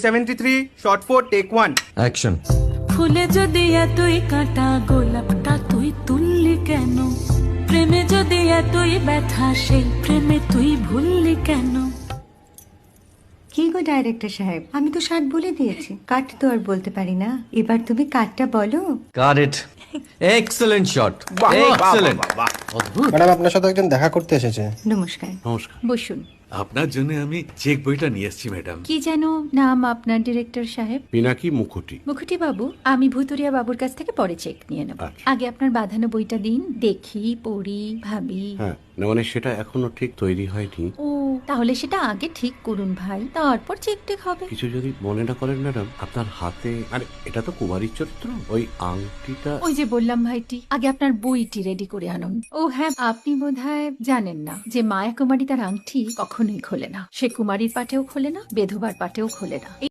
73 shot 4 take 1 action. ফুলে যদি এতই কাঁটা গোলাপটা তুই তুললি কেন? প্রেমে যদি এতই ব্যথা সেই প্রেমে তুই ভুললি কেন? কি গো ডাইরেক্টর সাহেব, আমি তো 60 বলে দিয়েছি, কাট তো আর বলতে পারি না, এবার তুমি কাটটা বলো। Got it. Excellent shot, excellent. Madam আপনার সাথে একজন দেখা করতে এসেছে। নমস্কার। নমস্কার। বসুন। আপনার জন্য আমি চেক বইটা নিয়ে এসেছি ম্যাডাম। কি যেন নাম আপনার ডিরেক্টর সাহেব? পিনাকি মুখোটি। মুখুটি বাবু, আমি ভুতুরিয়া বাবুর কাছ থেকে পরে চেক নিয়ে নেব। আচ্ছা। আগে আপনার বাঁধানো বইটা দিন, দেখি, পড়ি, ভাবি। হ্যাঁ, না মানে সেটা এখনো ঠিক তৈরি হয়নি। ও, তাহলে সেটা আগে ঠিক করুন ভাই, তারপর চেক টেক হবে। কিছু যদি মনে না করেন ম্যাডাম, আপনার হাতে, আরে এটা তো কুমারীর চরিত্র, ওই আংটিটা। ওই যে বললাম ভাইটি, আগে আপনার বইটি রেডি করে আনুন। ও হ্যাঁ, আপনি বোধহয় জানেন না যে মায়া কুমারী তার আংটি কখনোই খোলে না। সে কুমারীর পাটেও খোলে না, বেধবার পাটেও খোলে না।